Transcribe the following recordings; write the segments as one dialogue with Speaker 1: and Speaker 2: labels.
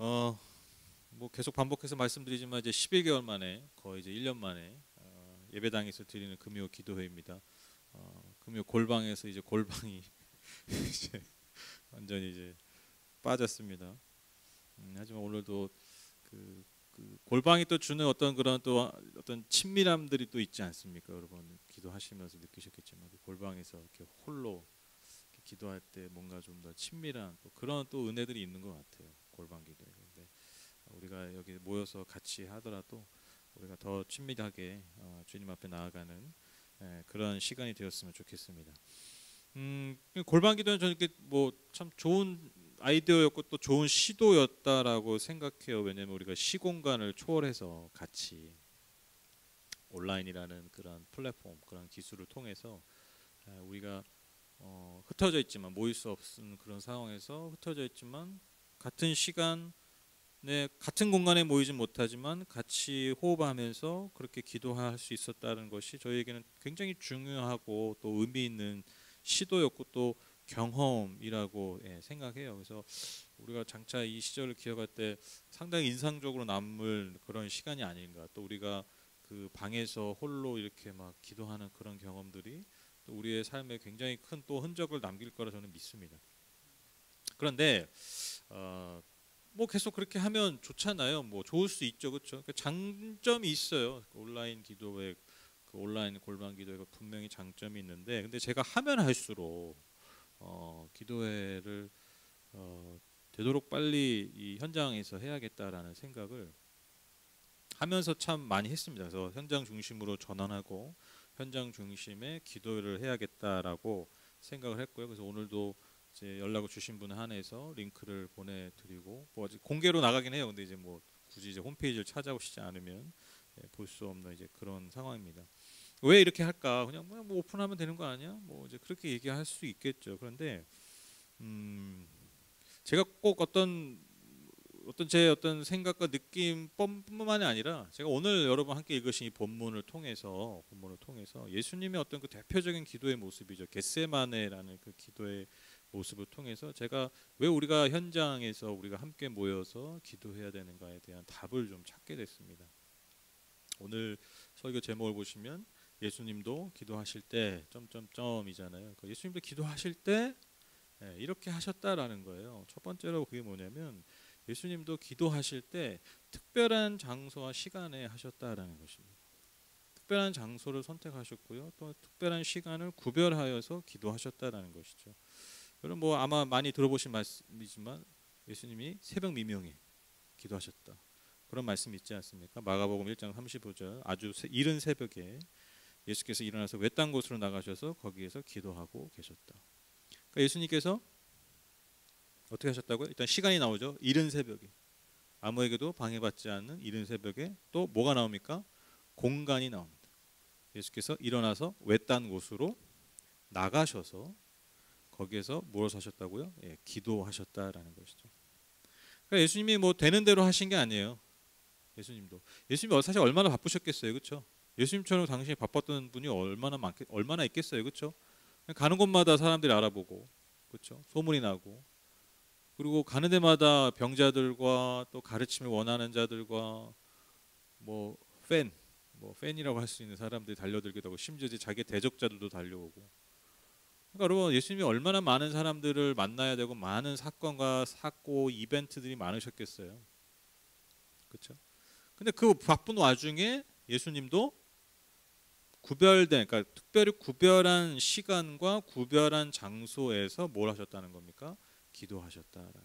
Speaker 1: 어, 뭐 계속 반복해서 말씀드리지만 이제 11개월 만에 거의 이제 1년 만에 예배당에서 드리는 금요 기도회입니다. 금요 골방에서 이제 골방이 이제 완전히 이제 빠졌습니다. 하지만 오늘도 그 골방이 또 주는 어떤 그런 또 어떤 친밀함들이 또 있지 않습니까? 여러분 기도하시면서 느끼셨겠지만 그 골방에서 이렇게 홀로 이렇게 기도할 때 뭔가 좀 더 친밀한 또 그런 또 은혜들이 있는 것 같아요. 골방 기도에. 근데 우리가 여기 모여서 같이 하더라도 우리가 더 친밀하게 주님 앞에 나아가는 그런 시간이 되었으면 좋겠습니다. 골방 기도는 저는 이렇게 뭐 참 좋은 아이디어였고 또 좋은 시도였다라고 생각해요. 왜냐하면 우리가 시공간을 초월해서 같이 온라인이라는 그런 플랫폼, 그런 기술을 통해서 우리가 흩어져 있지만 모일 수 없는 그런 상황에서 흩어져 있지만 같은 시간에 같은 공간에 모이진 못하지만 같이 호흡하면서 그렇게 기도할 수 있었다는 것이 저희에게는 굉장히 중요하고 또 의미 있는 시도였고 또 경험이라고 생각해요. 그래서 우리가 장차 이 시절을 기억할 때 상당히 인상적으로 남을 그런 시간이 아닌가. 또 우리가 그 방에서 홀로 이렇게 막 기도하는 그런 경험들이 또 우리의 삶에 굉장히 큰 또 흔적을 남길 거라 저는 믿습니다. 그런데 뭐 계속 그렇게 하면 좋잖아요. 뭐 좋을 수 있죠, 그렇죠? 장점이 있어요. 온라인 기도회, 그 온라인 골방 기도회가 분명히 장점이 있는데, 근데 제가 하면 할수록 기도회를 되도록 빨리 이 현장에서 해야겠다라는 생각을 하면서 참 많이 했습니다. 그래서 현장 중심으로 전환하고 현장 중심의 기도를 해야겠다라고 생각을 했고요. 그래서 오늘도 이제 연락을 주신 분 한해서 링크를 보내드리고 뭐 아직 공개로 나가긴 해요. 근데 이제 뭐 굳이 이제 홈페이지를 찾아오시지 않으면 볼 수 없는 이제 그런 상황입니다. 왜 이렇게 할까? 그냥 뭐 오픈하면 되는 거 아니야? 뭐 이제 그렇게 얘기할 수 있겠죠. 그런데 제가 꼭 어떤 제 어떤 생각과 느낌뿐만이 아니라 제가 오늘 여러분 함께 읽으신 이 본문을 통해서 예수님의 어떤 그 대표적인 기도의 모습이죠. 겟세마네라는 그 기도의 모습을 통해서 제가 왜 우리가 현장에서 우리가 함께 모여서 기도해야 되는가에 대한 답을 좀 찾게 됐습니다. 오늘 설교 제목을 보시면 예수님도 기도하실 때 점점점이잖아요. 예수님도 기도하실 때 이렇게 하셨다라는 거예요. 첫 번째로 그게 뭐냐면 예수님도 기도하실 때 특별한 장소와 시간에 하셨다라는 것입니다. 특별한 장소를 선택하셨고요. 또 특별한 시간을 구별하여서 기도하셨다라는 것이죠. 여러분 뭐 아마 많이 들어보신 말씀이지만 예수님이 새벽 미명에 기도하셨다. 그런 말씀 있지 않습니까? 마가복음 1장 35절 아주 이른 새벽에 예수께서 일어나서 외딴 곳으로 나가셔서 거기에서 기도하고 계셨다. 그러니까 예수님께서 어떻게 하셨다고요? 일단 시간이 나오죠. 이른 새벽에 아무에게도 방해받지 않는 이른 새벽에 또 뭐가 나옵니까? 공간이 나옵니다. 예수께서 일어나서 외딴 곳으로 나가셔서 거기에서 무엇을 하셨다고요? 기도하셨다라는 것이죠. 그러니까 예수님이 뭐 되는 대로 하신 게 아니에요. 예수님이 사실 얼마나 바쁘셨겠어요, 그렇죠? 예수님처럼 당신이 바빴던 분이 얼마나 있겠어요, 그렇죠? 가는 곳마다 사람들이 알아보고, 그렇죠? 소문이 나고, 그리고 가는 데마다 병자들과 또 가르침을 원하는 자들과 뭐 팬이라고 할 수 있는 사람들이 달려들기도 하고 심지어 자기 대적자들도 달려오고. 그러니까 여러분 예수님이 얼마나 많은 사람들을 만나야 되고 많은 사건과 사고 이벤트들이 많으셨겠어요, 그렇죠? 근데 그 바쁜 와중에 예수님도 그러니까 특별히 구별한 시간과 구별한 장소에서 뭘 하셨다는 겁니까? 기도하셨다라는.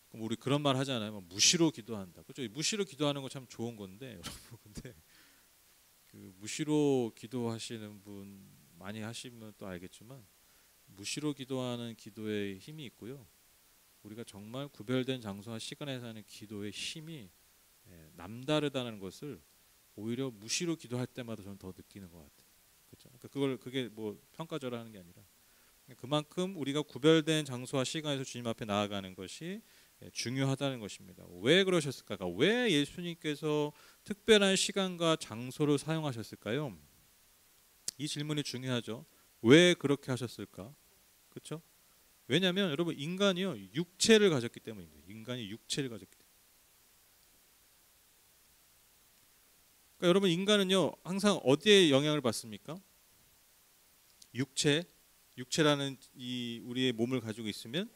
Speaker 1: 그럼 우리 그런 말 하잖아요. 뭐 무시로 기도한다. 그렇죠? 무시로 기도하는 거 참 좋은 건데 여러분 근데 그 무시로 기도하시는 분 많이 하시면 또 알겠지만 무시로 기도하는 기도의 힘이 있고요. 우리가 정말 구별된 장소와 시간에서 하는 기도의 힘이 남다르다는 것을 오히려 무시로 기도할 때마다 저는 더 느끼는 것 같아요. 그렇죠? 그러니까 그게 뭐 평가절하하는 게 아니라 그만큼 우리가 구별된 장소와 시간에서 주님 앞에 나아가는 것이 중요하다는 것입니다. 왜 그러셨을까? 왜 예수님께서 특별한 시간과 장소를 사용하셨을까요? 이 질문이 중요하죠. 왜 그렇게 하셨을까? 그렇죠? 왜냐하면 여러분 인간이요 육체를 가졌기 때문입니다. 인간이 육체를 가졌기 때문에. 그러니까 여러분 인간은요 항상 어디에 영향을 받습니까? 육체라는 이 우리의 몸을 가지고 있으면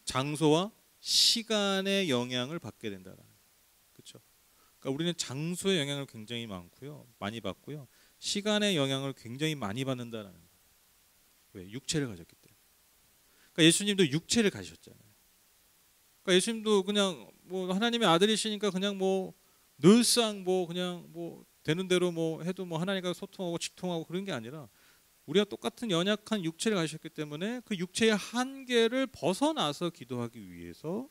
Speaker 1: 장소와 시간의 영향을 받게 된다는 거예요. 그렇죠? 그러니까 우리는 장소의 영향을 굉장히 많이 받고요. 시간의 영향을 굉장히 많이 받는다는 거예요. 왜? 육체를 가졌기 때문에. 그러니까 예수님도 육체를 가지셨잖아요. 그러니까 예수님도 그냥 뭐 하나님의 아들이시니까 그냥 뭐 늘상 뭐 그냥 뭐 되는 대로 뭐 해도 뭐 하나님과 소통하고 직통하고 그런 게 아니라 우리가 똑같은 연약한 육체를 가지셨기 때문에 그 육체의 한계를 벗어나서 기도하기 위해서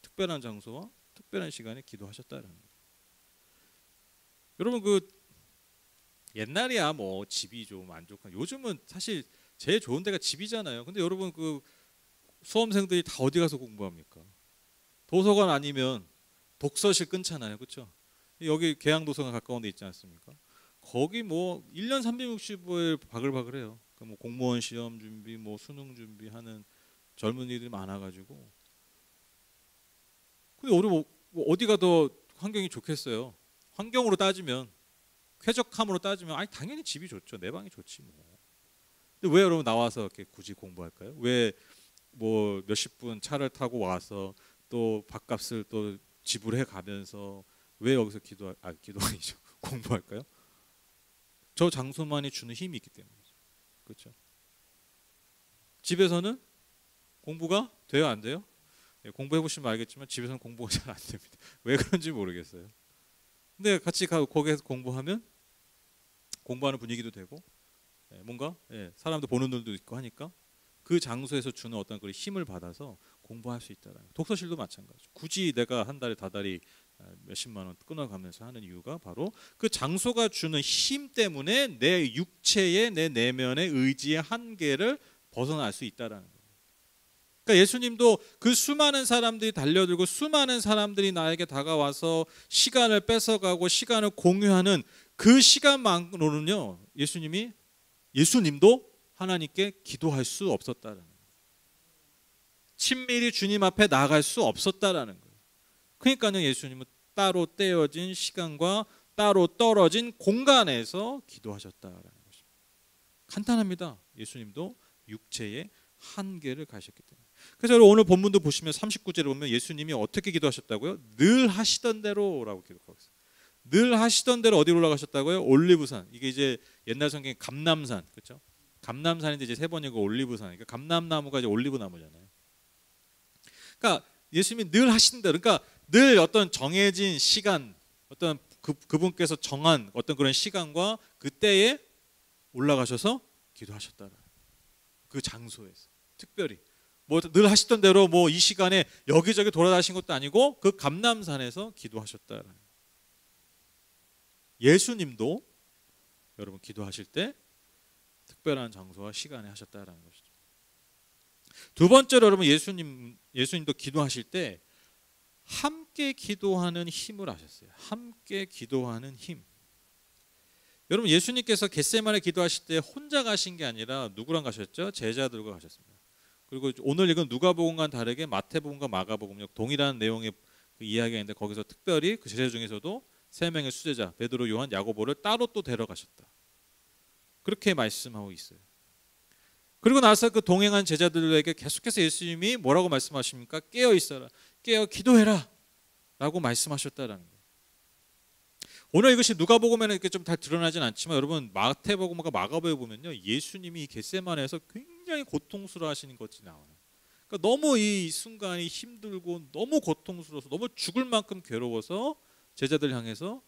Speaker 1: 특별한 장소와 특별한 시간에 기도하셨다는 거예요. 여러분 그 옛날이야 뭐 집이 좀 안 좋고 요즘은 사실 제일 좋은 데가 집이잖아요. 근데 여러분 그 수험생들이 다 어디 가서 공부합니까? 도서관 아니면 독서실 끊잖아요. 그렇죠? 여기 계양도서관 가까운 데 있지 않습니까? 거기 뭐 1년 365일 바글바글해요. 그 뭐 공무원 시험 준비, 뭐 수능 준비하는 젊은이들이 많아가지고. 근데 우리 뭐 어디가 더 환경이 좋겠어요? 환경으로 따지면 쾌적함으로 따지면 아니 당연히 집이 좋죠. 내 방이 좋지 뭐. 근데 왜 여러분 나와서 이렇게 굳이 공부할까요? 왜 뭐 몇십 분 차를 타고 와서 또 밥값을 또 지불해 가면서 왜 여기서 기도 아니죠. 공부할까요? 저 장소만이 주는 힘이 있기 때문이죠. 그렇죠? 집에서는 공부가 돼요, 안 돼요? 예, 공부해 보시면 알겠지만 집에서는 공부가 잘 안 됩니다. 왜 그런지 모르겠어요. 근데 같이 거기에서 공부하면 공부하는 분위기도 되고 뭔가 사람도 보는 눈도 있고 하니까 그 장소에서 주는 어떤 그런 힘을 받아서 공부할 수 있다라는 거예요. 독서실도 마찬가지죠. 굳이 내가 한 달에 다달이 몇십만 원 끊어가면서 하는 이유가 바로 그 장소가 주는 힘 때문에 내 육체의 내 내면의 의지의 한계를 벗어날 수 있다라는 거예요. 그러니까 예수님도 그 수많은 사람들이 달려들고 수많은 사람들이 나에게 다가와서 시간을 뺏어가고 시간을 공유하는 그 시간만으로는요 예수님도 하나님께 기도할 수 없었다라는 거예요. 친밀히 주님 앞에 나아갈 수 없었다라는 거예요. 그러니까요 예수님은 따로 떼어진 시간과 따로 떨어진 공간에서 기도하셨다라는 것입니다. 간단합니다. 예수님도 육체의 한계를 가셨기 때문에. 그래서 오늘 본문도 보시면 39절에 보면 예수님이 어떻게 기도하셨다고요? 늘 하시던 대로라고 기록하고 있어요. 늘 하시던 대로 어디로 올라가셨다고요? 올리브산. 이게 이제 옛날 성경에 감람산, 그렇죠? 감람산인데 이제 세 번이고 올리브산. 그러니까 감람나무가 이제 올리브 나무잖아요. 그러니까 예수님이 늘 하시는 대로, 그러니까 늘 어떤 정해진 시간, 어떤 그분께서 정한 어떤 그런 시간과 그때에 올라가셔서 기도하셨다라. 그 장소에서 특별히 뭐 늘 하시던 대로 뭐 이 시간에 여기저기 돌아다니신 것도 아니고 그 감람산에서 기도하셨다라. 예수님도 여러분 기도하실 때 특별한 장소와 시간에 하셨다라는 것이죠. 두 번째로 여러분 예수님도 기도하실 때 함께 기도하는 힘을 하셨어요. 함께 기도하는 힘. 여러분 예수님께서 겟세마네 기도하실 때 혼자 가신 게 아니라 누구랑 가셨죠? 제자들과 가셨습니다. 그리고 오늘 읽은 누가복음과는 다르게 마태복음과 마가복음 동일한 내용의 그 이야기가 있는데 거기서 특별히 그 제자 중에서도 세 명의 수제자 베드로, 요한, 야고보를 따로 또 데려가셨다. 그렇게 말씀하고 있어요. 그리고 나서 그 동행한 제자들에게 계속해서 예수님이 뭐라고 말씀하십니까? 깨어 있어라, 깨어 기도해라 라고 말씀하셨다라는 거예요. 오늘 이것이 누가복음에는 이렇게 좀 다 드러나진 않지만 여러분 마태복음과 마가복음에 보면요 예수님이 겟세마네에서 굉장히 고통스러워하시는 것이 나와요. 그러니까 너무 이 순간이 힘들고 너무 고통스러워서 너무 죽을 만큼 괴로워서 제자들 향해서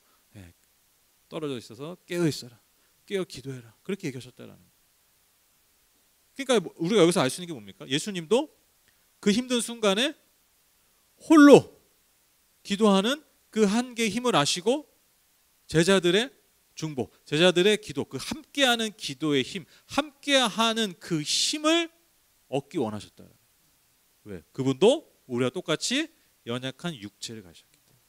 Speaker 1: 떨어져 있어서 깨어 있어라, 깨어 기도해라 그렇게 얘기하셨다라는 거예요. 그러니까 우리가 여기서 알 수 있는 게 뭡니까? 예수님도 그 힘든 순간에 홀로 기도하는 그 한계의 힘을 아시고 제자들의 중보, 제자들의 기도, 그 함께하는 기도의 힘, 함께하는 그 힘을 얻기 원하셨다. 왜? 그분도 우리와 똑같이 연약한 육체를 가셨기 때문에.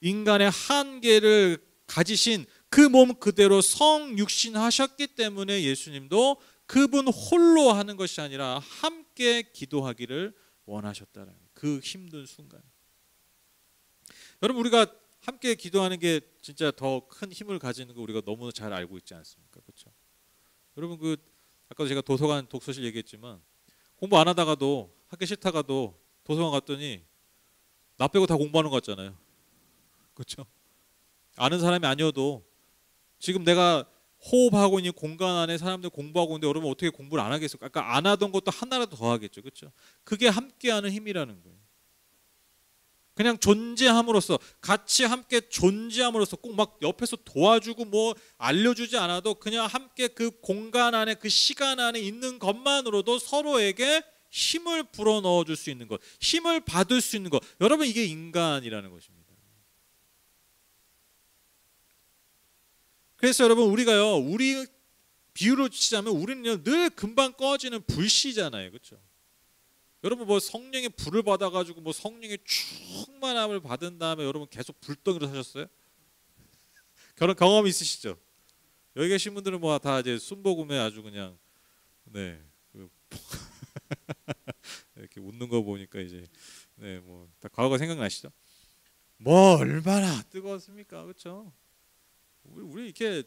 Speaker 1: 인간의 한계를 가지신 그 몸 그대로 성육신하셨기 때문에 예수님도 그분 홀로 하는 것이 아니라 함께 기도하기를 원하셨다라는 그 힘든 순간. 여러분 우리가 함께 기도하는 게 진짜 더 큰 힘을 가지는 거 우리가 너무 잘 알고 있지 않습니까? 그렇죠? 여러분 그 아까도 제가 도서관 독서실 얘기했지만 공부 안 하다가도 하기 싫다가도 도서관 갔더니 나 빼고 다 공부하는 것 같잖아요. 그렇죠? 아는 사람이 아니어도 지금 내가 호흡하고 있는 공간 안에 사람들 공부하고 있는데 여러분 어떻게 공부를 안 하겠어요? 아까 안 하던 것도 하나라도 더 하겠죠. 그렇죠? 그게 함께하는 힘이라는 거예요. 그냥 존재함으로써 같이 함께 존재함으로써 꼭 막 옆에서 도와주고 뭐 알려주지 않아도 그냥 함께 그 공간 안에 그 시간 안에 있는 것만으로도 서로에게 힘을 불어넣어 줄 수 있는 것, 힘을 받을 수 있는 것. 여러분 이게 인간이라는 것입니다. 그래서 여러분 우리가요, 우리 비유로 치자면 우리는 늘 금방 꺼지는 불씨잖아요. 그렇죠? 여러분 뭐 성령의 불을 받아가지고 뭐 성령의 충만함을 받은 다음에 여러분 계속 불덩이로 사셨어요? 그런 경험 있으시죠? 여기 계신 분들은 뭐 다 이제 순복음에 아주 그냥 네 이렇게 웃는 거 보니까 이제 네 뭐 다 과거가 생각나시죠? 뭐 얼마나 뜨거웠습니까, 그렇죠? 우리 이렇게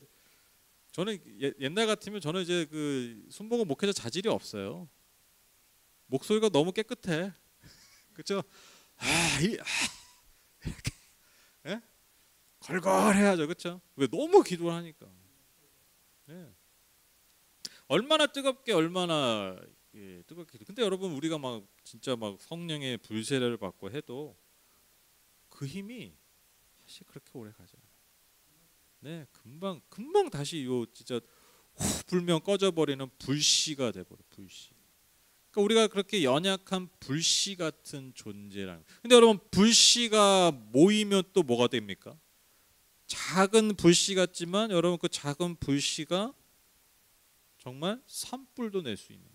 Speaker 1: 저는 옛날 같으면 저는 이제 그 순복음 목회자 자질이 없어요. 목소리가 너무 깨끗해. 그렇죠? 이렇게 예? 걸걸해야죠. 그렇죠? 왜 너무 기도를 하니까. 네. 얼마나 뜨겁게 얼마나 뜨겁게. 근데 여러분 우리가 막 진짜 막 성령의 불세례를 받고 해도 그 힘이 사실 그렇게 오래 가지 않아요. 네, 금방 다시 요 진짜 후 불면 꺼져버리는 불씨가 돼버려. 불씨. 그러니까 우리가 그렇게 연약한 불씨 같은 존재라는. 근데 여러분 불씨가 모이면 또 뭐가 됩니까? 작은 불씨 같지만 여러분 그 작은 불씨가 정말 산불도 낼 수 있는.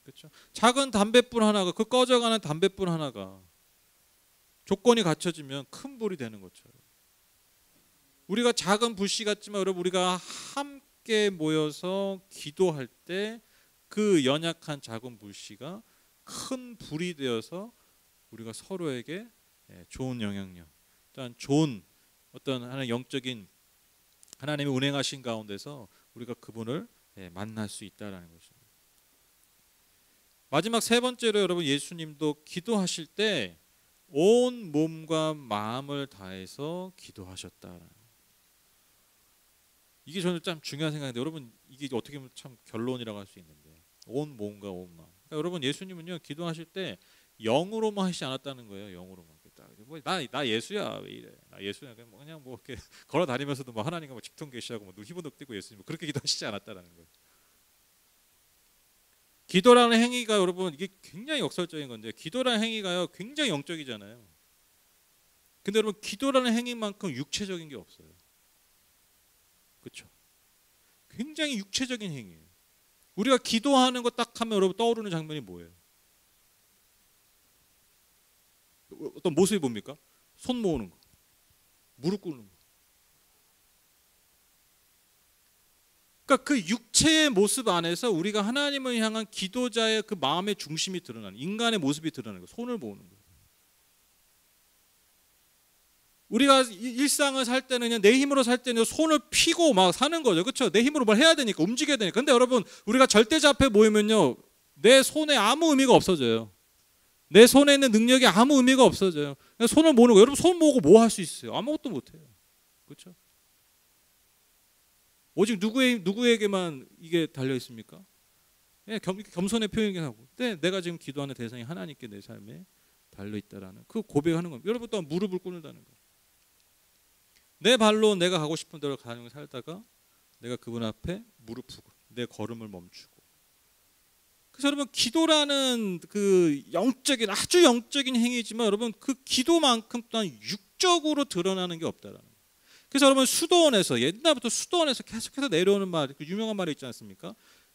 Speaker 1: 그렇죠? 작은 담뱃불 하나가 그 꺼져가는 담뱃불 하나가 조건이 갖춰지면 큰 불이 되는 것처럼. 우리가 작은 불씨 같지만 여러분 우리가 함께 모여서 기도할 때 그 연약한 작은 불씨가 큰 불이 되어서 우리가 서로에게 좋은 영향력, 또한 좋은 어떤 하나의 영적인 하나님이 운행하신 가운데서 우리가 그분을 만날 수 있다라는 것입니다. 마지막 세 번째로 여러분 예수님도 기도하실 때 온 몸과 마음을 다해서 기도하셨다라는. 이게 저는 참 중요한 생각인데 여러분 이게 어떻게 보면 참 결론이라고 할 수 있는데 온 몸과 온 마음. 그러니까 여러분 예수님은요 기도하실 때 영으로만 하시지 않았다는 거예요. 영으로만. 나 예수야 왜 이래? 나 예수야 그냥 뭐 이렇게 걸어 다니면서도 뭐 하나님과 뭐 직통 계시하고 뭐 희부덕 띄고 예수님 뭐 그렇게 기도하시지 않았다는 거예요. 기도라는 행위가 여러분 이게 굉장히 역설적인 건데 기도라는 행위가요 굉장히 영적이잖아요. 근데 여러분 기도라는 행위만큼 육체적인 게 없어요. 그렇죠? 굉장히 육체적인 행위예요. 우리가 기도하는 거 딱 하면 여러분 떠오르는 장면이 뭐예요? 어떤 모습이 뭡니까? 손 모으는 거, 무릎 꿇는 거. 그러니까 그 육체의 모습 안에서 우리가 하나님을 향한 기도자의 그 마음의 중심이 드러나는 인간의 모습이 드러나는 거, 손을 모으는 거. 우리가 일상을 살 때는 그냥 내 힘으로 살 때는 손을 피고 막 사는 거죠. 그렇죠? 내 힘으로 뭘 해야 되니까 움직여야 되니까. 근데 여러분 우리가 절대자 앞에 모이면요. 내 손에 아무 의미가 없어져요. 내 손에 있는 능력이 아무 의미가 없어져요. 그냥 손을 모으는 거. 여러분 손 모으고 뭐 할 수 있어요? 아무것도 못 해요. 그렇죠? 오직 누구에게만 이게 달려 있습니까? 예, 겸손의 표현이긴 하고. 근데 내가 지금 기도하는 대상이 하나님께 내 삶에 달려 있다라는 그 고백하는 겁니다. 여러분 또 무릎을 꿇는다는 거예요. 내 발로 내가 가고 싶은 대로 가는 살다가 내가 그분 앞에 무릎 꿇고 내 걸음을 멈추고. 그래서 여러분 기도라는 그 영적인 아주 영적인 행위지만 여러분 그 기도만큼 또한 육적으로 드러나는 게 없다라는 거예요. 그래서 여러분 수도원에서 옛날부터 수도원에서 계속해서 내려오는 말, 그 유명한 말이 있지 않습니까?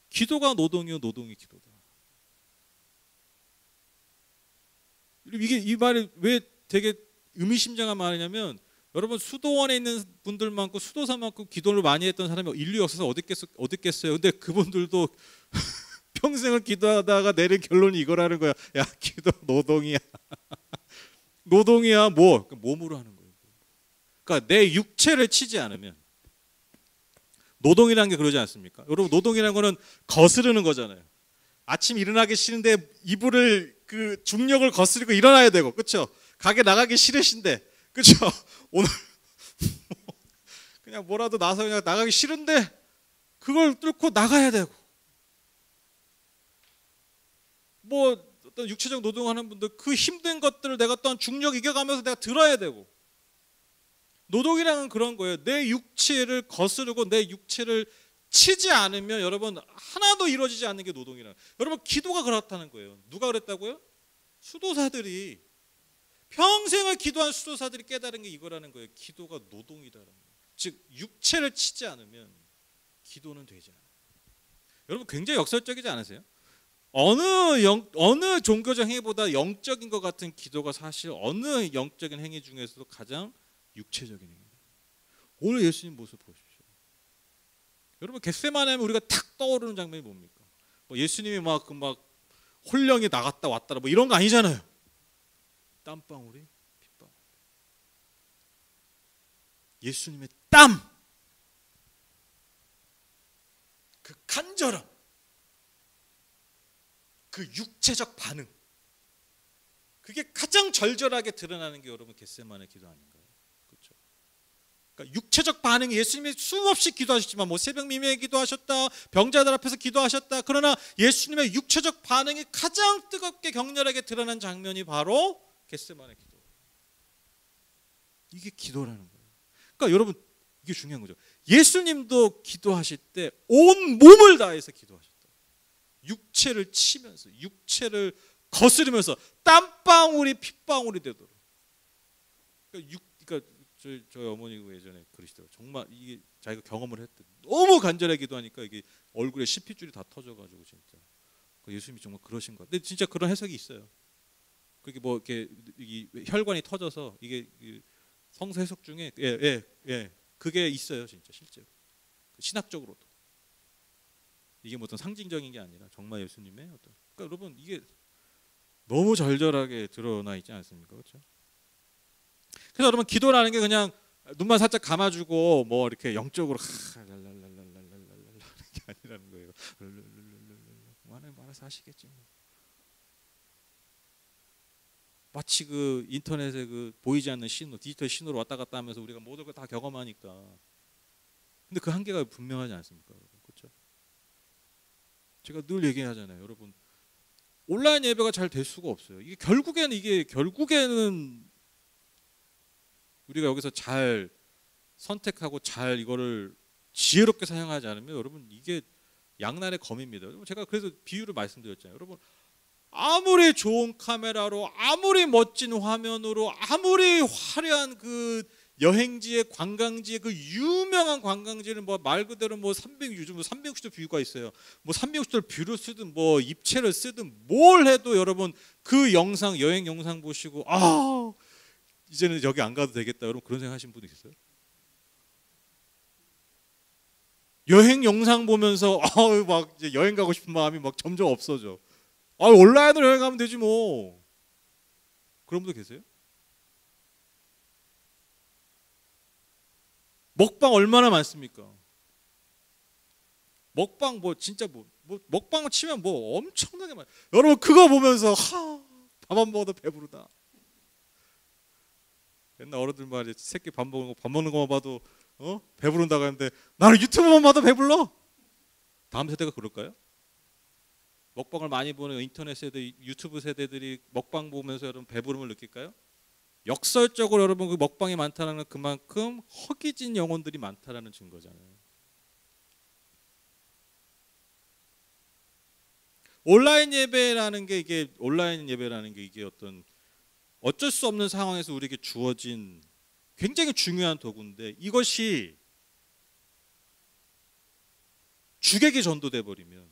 Speaker 1: 기도가 노동이요 노동이 기도다. 이게 이 말이 왜 되게 의미심장한 말이냐면 여러분 수도원에 있는 분들만큼 수도사만큼 기도를 많이 했던 사람이 인류 역사에서 어디 있겠어요. 근데 그분들도 평생을 기도하다가 내린 결론이 이거라는 거야. 야, 기도 노동이야. 노동이야. 뭐 몸으로 하는 거예요. 그러니까 내 육체를 치지 않으면, 노동이라는 게 그러지 않습니까? 여러분, 노동이라는 거는 거스르는 거잖아요. 아침 일어나기 싫은데 이불을 그 중력을 거스르고 일어나야 되고, 그렇죠? 가게 나가기 싫으신데, 그렇죠? 오늘 그냥 뭐라도 나서 그냥 나가기 싫은데 그걸 뚫고 나가야 되고, 뭐 어떤 육체적 노동하는 분들 그 힘든 것들을 내가 또한 중력 이겨가면서 내가 들어야 되고, 노동이라는 그런 거예요. 내 육체를 거스르고 내 육체를 치지 않으면 여러분 하나도 이루어지지 않는 게 노동이라는 거예요. 여러분, 기도가 그렇다는 거예요. 누가 그랬다고요? 수도사들이, 평생을 기도한 수도사들이 깨달은 게 이거라는 거예요. 기도가 노동이다라는 거예요. 즉 육체를 치지 않으면 기도는 되지 않아요. 여러분, 굉장히 역설적이지 않으세요? 어느 종교적 행위보다 영적인 것 같은 기도가 사실 어느 영적인 행위 중에서도 가장 육체적인 행위입니다. 오늘 예수님 모습 보십시오. 여러분, 겟세마네 하면 우리가 탁 떠오르는 장면이 뭡니까? 뭐 예수님이 막 홀령이 나갔다 왔다 뭐 이런 거 아니잖아요. 땀방울이 핏방울. 예수님의 땀, 그 간절함, 그 육체적 반응, 그게 가장 절절하게 드러나는 게 여러분 겟세마네 기도 아닌가요? 그렇죠? 그러니까 육체적 반응이, 예수님이 수없이 기도하셨지만 뭐 새벽 미명에 기도하셨다, 병자들 앞에서 기도하셨다. 그러나 예수님의 육체적 반응이 가장 뜨겁게 격렬하게 드러난 장면이 바로 겟세마네 기도. 이게 기도라는 거예요. 그러니까 여러분, 이게 중요한 거죠. 예수님도 기도하실 때 온 몸을 다해서 기도하셨다. 육체를 치면서, 육체를 거스르면서 땀방울이 핏방울이 되도록. 그러니까 저희 어머니가 예전에 그러시더라고요. 정말 이게 자기가 경험을 했대. 너무 간절하게 기도하니까 이게 얼굴에 십핏줄이 다 터져가지고 진짜. 예수님이 정말 그러신 것 같아요. 근데 진짜 그런 해석이 있어요. 그게 뭐 이렇게 혈관이 터져서 이게 성서 해석 중에 그게 있어요, 진짜 실제로. 신학적으로도. 이게 뭐 어떤 상징적인 게 아니라 정말 예수님의 어떤. 그러니까 여러분, 이게 너무 절절하게 드러나 있지 않습니까, 그렇죠? 그래서 여러분, 기도라는 게 그냥 눈만 살짝 감아주고 뭐 이렇게 영적으로 랄랄랄랄랄랄랄랄 게 아니라는 거예요. 뭐 하나님 알아서 하시겠지 뭐. 마치 그 인터넷에 그 보이지 않는 신호, 디지털 신호로 왔다 갔다 하면서 우리가 모든 걸 다 경험하니까. 근데 그 한계가 분명하지 않습니까, 여러분? 그렇죠? 제가 늘 얘기하잖아요, 여러분. 온라인 예배가 잘 될 수가 없어요. 이게 결국에는 우리가 여기서 잘 선택하고 잘 이거를 지혜롭게 사용하지 않으면 여러분, 이게 양날의 검입니다. 제가 그래서 비유를 말씀드렸잖아요. 여러분, 아무리 좋은 카메라로, 아무리 멋진 화면으로, 아무리 화려한 그 여행지의 관광지의 그 유명한 관광지를 뭐 말 그대로 뭐 요즘 360도 뷰가 있어요. 뭐 360도 뷰를 쓰든 뭐 입체를 쓰든 뭘 해도 여러분, 그 영상, 여행 영상 보시고 이제는 여기 안 가도 되겠다, 여러분 그런 생각 하신 분 있어요? 여행 영상 보면서 막 이제 여행 가고 싶은 마음이 막 점점 없어져. 온라인으로 여행 가면 되지 뭐. 그런 분들 계세요? 먹방 얼마나 많습니까? 먹방 뭐 진짜 뭐 먹방을 치면 뭐 엄청나게 많아요. 여러분, 그거 보면서 밥 안 먹어도 배부르다. 옛날 어른들 말이 새끼 밥 먹는 것만 봐도 배부른다고 하는데, 나는 유튜브만 봐도 배불러. 다음 세대가 그럴까요? 먹방을 많이 보는 인터넷 세대, 유튜브 세대들이 먹방 보면서 여러분 배부름을 느낄까요? 역설적으로 여러분, 그 먹방이 많다는 건 그만큼 허기진 영혼들이 많다라는 증거잖아요. 온라인 예배라는 게 이게 어떤 어쩔 수 없는 상황에서 우리에게 주어진 굉장히 중요한 도구인데, 이것이 주객이 전도돼 버리면,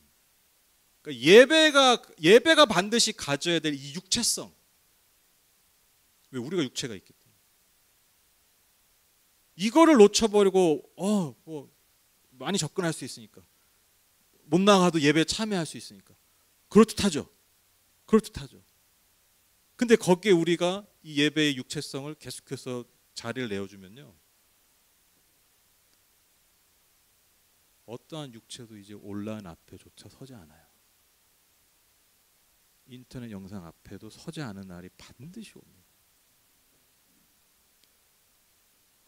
Speaker 1: 그러니까 예배가 반드시 가져야 될 이 육체성. 왜? 우리가 육체가 있기 때문에. 이거를 놓쳐버리고 뭐 많이 접근할 수 있으니까, 못 나가도 예배에 참여할 수 있으니까 그렇듯하죠. 그렇듯하죠. 근데 거기에 우리가 이 예배의 육체성을 계속해서 자리를 내어주면요, 어떠한 육체도 이제 온라인 앞에조차 서지 않아요. 인터넷 영상 앞에도 서지 않은 날이 반드시 옵니다.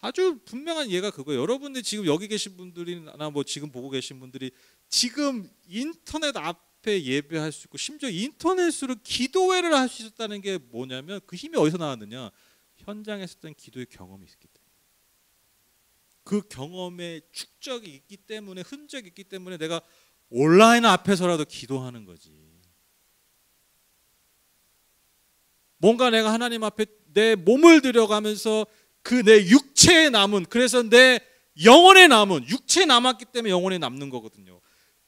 Speaker 1: 아주 분명한 예가 그거예요. 여러분들 지금 여기 계신 분들이나 뭐 지금 보고 계신 분들이 지금 인터넷 앞에 예배할 수 있고, 심지어 인터넷으로 기도회를 할 수 있었다는 게 뭐냐면, 그 힘이 어디서 나왔느냐? 현장에서 했던 기도의 경험이 있기 때문에. 그 경험의 축적이 있기 때문에, 흔적이 있기 때문에 내가 온라인 앞에서라도 기도하는 거지. 뭔가 내가 하나님 앞에 내 몸을 들여가면서 그 내 육체에 남은, 그래서 내 영혼에 남은, 육체에 남았기 때문에 영혼에 남는 거거든요.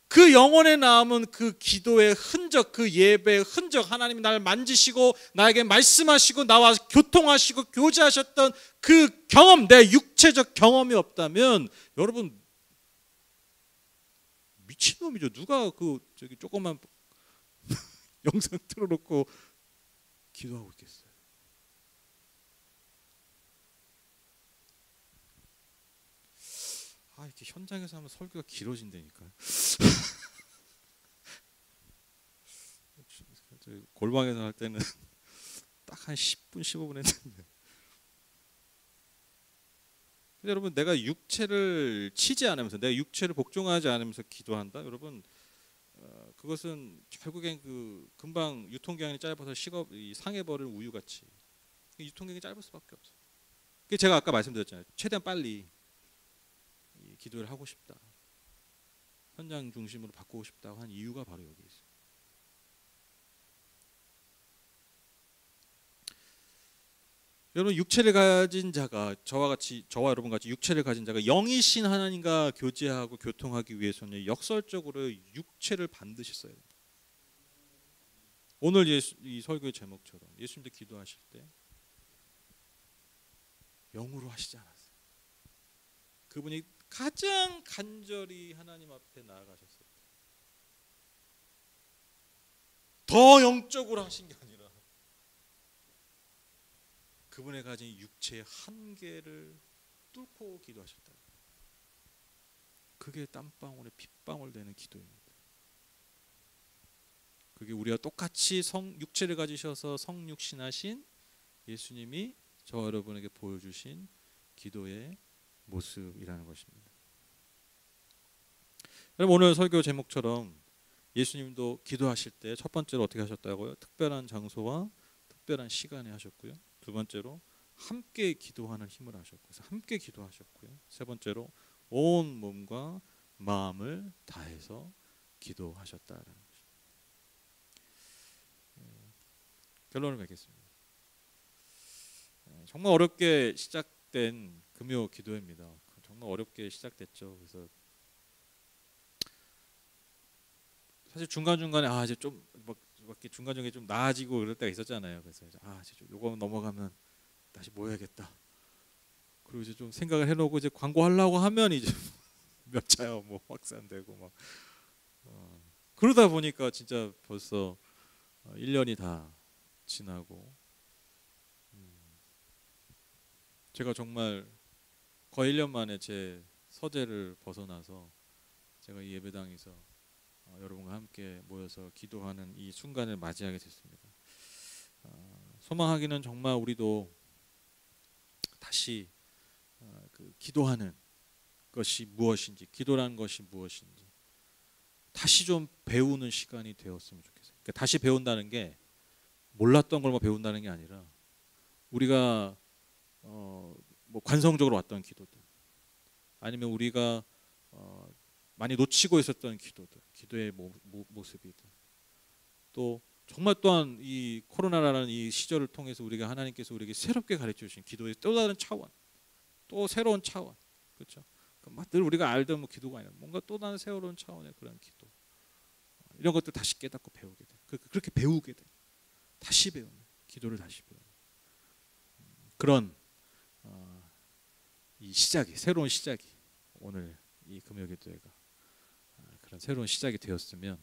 Speaker 1: 그 영혼에 남은 그 기도의 흔적, 그 예배의 흔적, 하나님이 나를 만지시고 나에게 말씀하시고 나와 교통하시고 교제하셨던 그 경험, 내 육체적 경험이 없다면 여러분 미친놈이죠. 누가 그 저기 조그만 영상 틀어놓고 기도하고 있겠어요. 이렇게 현장에서 하면 설교가 길어진다니까요. 골방에서 할 때는 딱 한 10분 15분 했는데, 근데 여러분, 내가 육체를 치지 않으면서, 내가 육체를 복종하지 않으면서 기도한다, 여러분, 그것은 결국엔 그 금방 유통기한이 짧아서 이 상해버릴 우유같이 유통기한이 짧을 수밖에 없어요. 제가 아까 말씀드렸잖아요. 최대한 빨리 기도를 하고 싶다, 현장 중심으로 바꾸고 싶다고 한 이유가 바로 여기 있어요. 여러분, 육체를 가진 자가, 저와 여러분 같이 육체를 가진 자가 영이신 하나님과 교제하고 교통하기 위해서는 역설적으로 육체를 반드시 써야 됩니다. 오늘 이 설교의 제목처럼 예수님도 기도하실 때 영으로 하시지 않았어요. 그분이 가장 간절히 하나님 앞에 나아가셨어요. 더 영적으로 하신 게 아니라 그분의 가진 육체의 한계를 뚫고 기도하셨다. 그게 땀방울에 핏방울 되는 기도입니다. 그게 우리와 똑같이 육체를 가지셔서 성육신하신 예수님이 저와 여러분에게 보여주신 기도의 모습이라는 것입니다. 여러분, 오늘 설교 제목처럼 예수님도 기도하실 때 첫 번째로 어떻게 하셨다고요? 특별한 장소와 특별한 시간에 하셨고요. 두 번째로 함께 기도하는 힘을 하셨고, 그래서 함께 기도하셨고요. 세 번째로 온 몸과 마음을 다해서 기도하셨다라는 것입니다. 결론을 맺겠습니다. 정말 어렵게 시작된 금요 기도회입니다. 정말 어렵게 시작됐죠. 그래서 사실 중간중간에 이제 좀 중간중간에 좀 나아지고 그럴 때가 있었잖아요. 그래서 이제 요거 넘어가면 다시 모여야겠다. 그리고 이제 좀 생각을 해놓고 이제 광고하려고 하면 이제 몇 차요 뭐 확산되고 막 그러다 보니까 진짜 벌써 1년이 다 지나고, 제가 정말 거의 1년 만에 제 서재를 벗어나서 제가 이 예배당에서 여러분과 함께 모여서 기도하는 이 순간을 맞이하게 됐습니다. 소망하기는 정말 우리도 다시 그 기도하는 것이 무엇인지, 기도라는 것이 무엇인지 다시 좀 배우는 시간이 되었으면 좋겠어요. 그러니까 다시 배운다는 게 몰랐던 걸만 배운다는 게 아니라, 우리가 뭐 관성적으로 왔던 기도들, 아니면 우리가 많이 놓치고 있었던 기도들, 기도의 모습이들, 또 정말 또한 이 코로나라는 이 시절을 통해서 우리가 하나님께서 우리에게 새롭게 가르쳐 주신 기도의 또 다른 차원, 또 새로운 차원, 그렇죠? 늘 우리가 알던 뭐 기도가 아니라 뭔가 또 다른 새로운 차원의 그런 기도, 이런 것들 다시 깨닫고 배우게 돼. 그렇게 배우게 돼. 다시 배우는 기도를 다시 배우는 그런 이 시작이 새로운 시작이 오늘 이 금요기도회가 그런 새로운 시작이 되었으면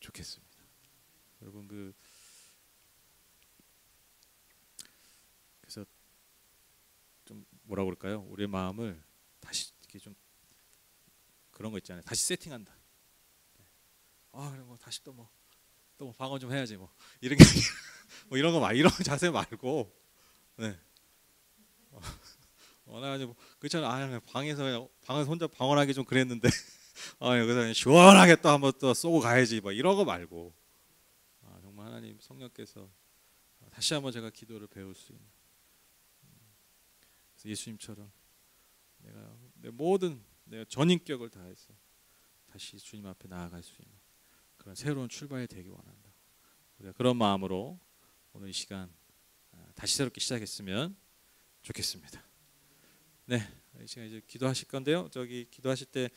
Speaker 1: 좋겠습니다. 여러분 그래서 좀 뭐라 그럴까요? 우리의 마음을 다시 이렇게 좀 그런 거 있잖아요. 다시 세팅한다. 그래 뭐 다시 또 뭐 방어 좀 해야지 뭐 이런 게 뭐 이런 거 이런 자세 말고 네. 나 이제 뭐 그렇잖아. 방에서 혼자 방언하기 좀 그랬는데 여기서 시원하게 또 한번 또 쏘고 가야지 뭐 이런 거 말고 정말 하나님 성령께서 다시 한번 제가 기도를 배울 수 있는 그래서 예수님처럼 내가 내 모든 내가 전인격을 다해서 다시 주님 앞에 나아갈 수 있는 그런 새로운 출발이 되기 원한다. 우리가 그런 마음으로 오늘 이 시간 다시 새롭게 시작했으면 좋겠습니다. 네, 이 시간 이제 기도하실 건데요. 저기 기도하실 때